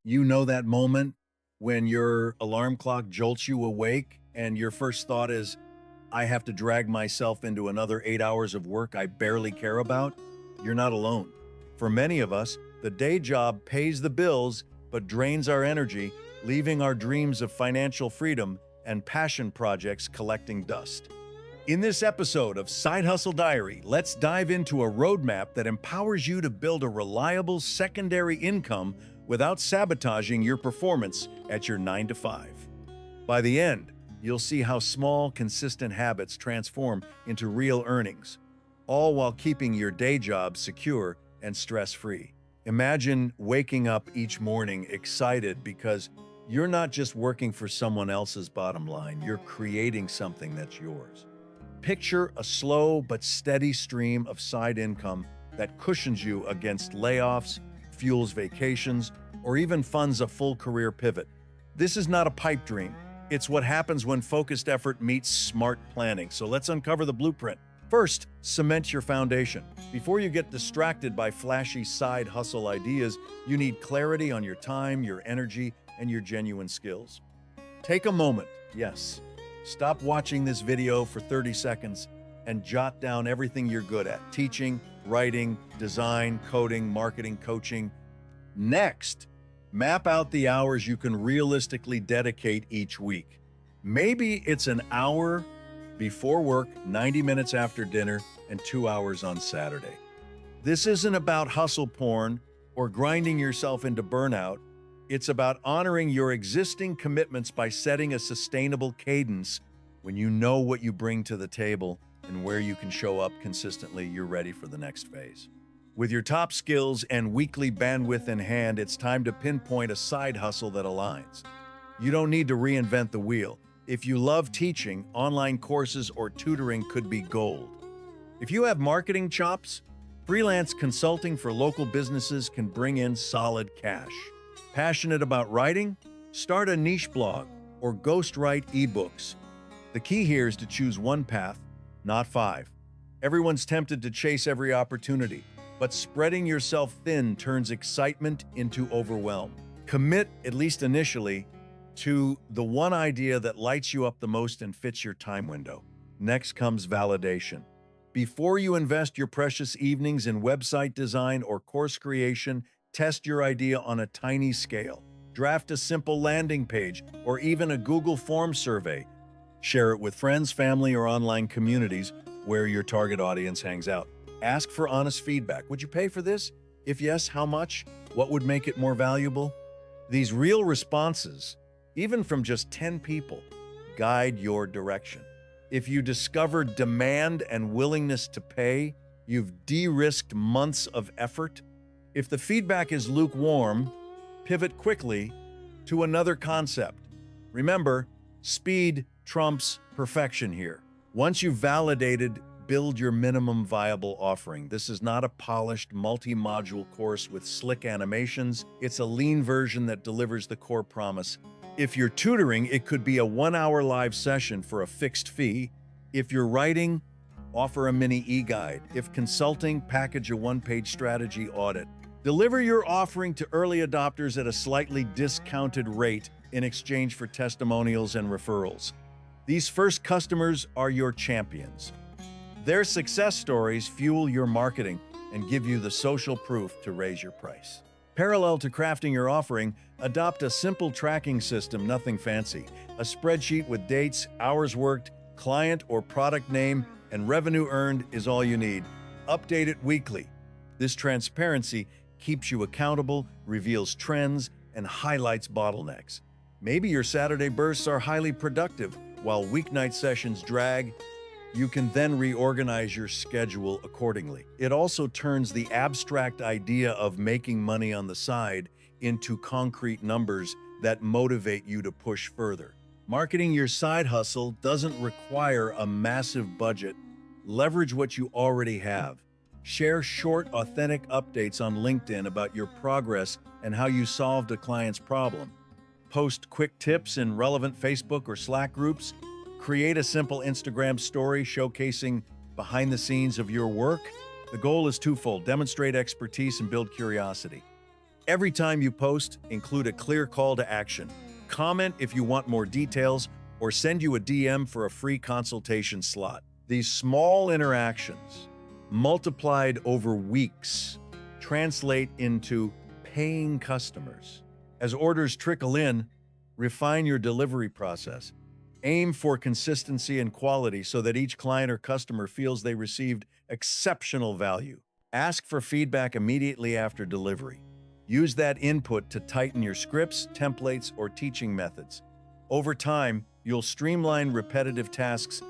You know that moment when your alarm clock jolts you awake and your first thought is, I have to drag myself into another 8 hours of work I barely care about? You're not alone. For many of us, the day job pays the bills but drains our energy, leaving our dreams of financial freedom and passion projects collecting dust. In this episode of Side Hustle Diary, let's dive into a roadmap that empowers you to build a reliable secondary income without sabotaging your performance at your 9 to 5. By the end, you'll see how small, consistent habits transform into real earnings, all while keeping your day job secure and stress-free. Imagine waking up each morning excited because you're not just working for someone else's bottom line, you're creating something that's yours. Picture a slow but steady stream of side income that cushions you against layoffs, fuels vacations, or even funds a full career pivot. This is not a pipe dream. It's what happens when focused effort meets smart planning. So let's uncover the blueprint. First, cement your foundation. Before you get distracted by flashy side hustle ideas, you need clarity on your time, your energy, and your genuine skills. Take a moment, yes. Stop watching this video for 30 seconds and jot down everything you're good at: teaching, writing, design, coding, marketing, coaching. Next, map out the hours you can realistically dedicate each week. Maybe it's an hour before work, 90 minutes after dinner, and 2 hours on Saturday. This isn't about hustle porn or grinding yourself into burnout. It's about honoring your existing commitments by setting a sustainable cadence. When you know what you bring to the table and where you can show up consistently, you're ready for the next phase. With your top skills and weekly bandwidth in hand, it's time to pinpoint a side hustle that aligns. You don't need to reinvent the wheel. If you love teaching, online courses or tutoring could be gold. If you have marketing chops, freelance consulting for local businesses can bring in solid cash. Passionate about writing? Start a niche blog or ghostwrite ebooks. The key here is to choose one path, not five. Everyone's tempted to chase every opportunity, but spreading yourself thin turns excitement into overwhelm. Commit, at least initially, to the one idea that lights you up the most and fits your time window. Next comes validation. Before you invest your precious evenings in website design or course creation, test your idea on a tiny scale. Draft a simple landing page or even a Google Form survey. Share it with friends, family, or online communities where your target audience hangs out. Ask for honest feedback. Would you pay for this? If yes, how much? What would make it more valuable? These real responses, even from just 10 people, guide your direction. If you discover demand and willingness to pay, you've de-risked months of effort. If the feedback is lukewarm, pivot quickly to another concept. Remember, speed trumps perfection here. Once you've validated, build your minimum viable offering. This is not a polished multi-module course with slick animations. It's a lean version that delivers the core promise. If you're tutoring, it could be a 1-hour live session for a fixed fee. If you're writing, offer a mini e-guide. If consulting, package a one-page strategy audit. Deliver your offering to early adopters at a slightly discounted rate in exchange for testimonials and referrals. These first customers are your champions. Their success stories fuel your marketing and give you the social proof to raise your price. Parallel to crafting your offering, adopt a simple tracking system, nothing fancy. A spreadsheet with dates, hours worked, client or product name, and revenue earned is all you need. Update it weekly. This transparency keeps you accountable, reveals trends, and highlights bottlenecks. Maybe your Saturday bursts are highly productive, while weeknight sessions drag. You can then reorganize your schedule accordingly. It also turns the abstract idea of making money on the side into concrete numbers that motivate you to push further. Marketing your side hustle doesn't require a massive budget. Leverage what you already have. Share short, authentic updates on LinkedIn about your progress and how you solved a client's problem. Post quick tips in relevant Facebook or Slack groups. Create a simple Instagram story showcasing behind the scenes of your work. The goal is twofold: demonstrate expertise and build curiosity. Every time you post, include a clear call to action. Comment if you want more details or send you a DM for a free consultation slot. These small interactions, multiplied over weeks, translate into paying customers. As orders trickle in, refine your delivery process. Aim for consistency and quality so that each client or customer feels they received exceptional value. Ask for feedback immediately after delivery. Use that input to tighten your scripts, templates, or teaching methods. Over time, you'll streamline repetitive tasks.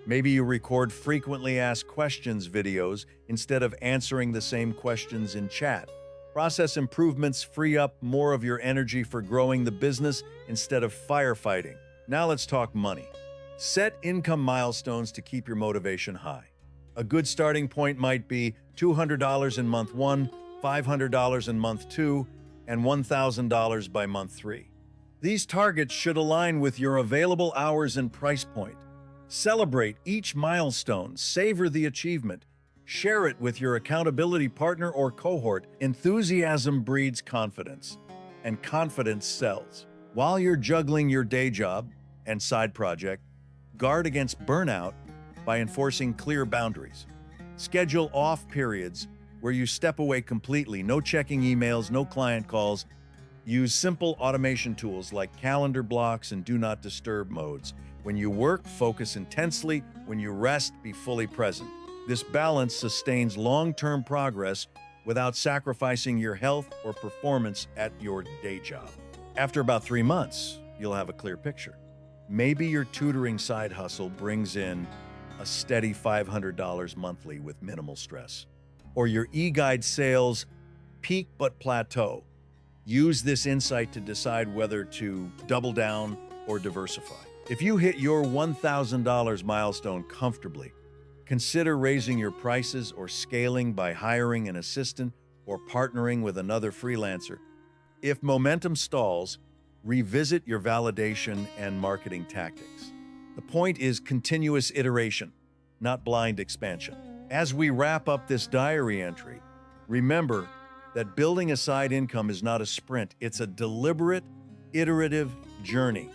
Maybe you record frequently asked questions videos instead of answering the same questions in chat. Process improvements free up more of your energy for growing the business instead of firefighting. Now let's talk money. Set income milestones to keep your motivation high. A good starting point might be $200 in month 1, $500 in month 2, and $1,000 by month 3. These targets should align with your available hours and price point. Celebrate each milestone, savor the achievement, share it with your accountability partner or cohort. Enthusiasm breeds confidence, and confidence sells. While you're juggling your day job and side project, guard against burnout by enforcing clear boundaries. Schedule off periods where you step away completely, no checking emails, no client calls. Use simple automation tools like calendar blocks and do not disturb modes. When you work, focus intensely. When you rest, be fully present. This balance sustains long-term progress without sacrificing your health or performance at your day job. After about 3 months, you'll have a clear picture. Maybe your tutoring side hustle brings in a steady $500 monthly with minimal stress. Or your e-guide sales peak but plateau. Use this insight to decide whether to double down or diversify. If you hit your $1,000 milestone comfortably, consider raising your prices or scaling by hiring an assistant or partnering with another freelancer. If momentum stalls, revisit your validation and marketing tactics. The point is continuous iteration, not blind expansion. As we wrap up this diary entry, remember that building a side income is not a sprint. It's a deliberate, iterative journey.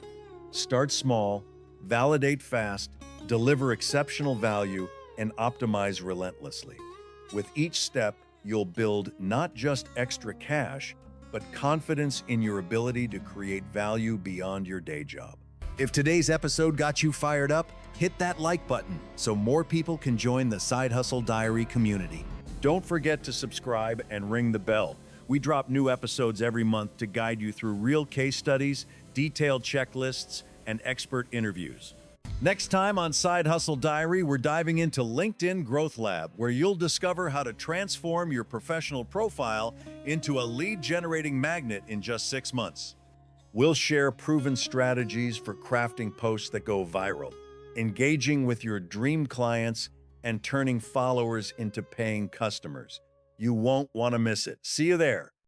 Start small, validate fast, deliver exceptional value, and optimize relentlessly. With each step, you'll build not just extra cash, but confidence in your ability to create value beyond your day job. If today's episode got you fired up, hit that like button so more people can join the Side Hustle Diary community. Don't forget to subscribe and ring the bell. We drop new episodes every month to guide you through real case studies, detailed checklists, and expert interviews. Next time on Side Hustle Diary, we're diving into LinkedIn Growth Lab, where you'll discover how to transform your professional profile into a lead-generating magnet in just 6 months. We'll share proven strategies for crafting posts that go viral, engaging with your dream clients, and turning followers into paying customers. You won't want to miss it. See you there.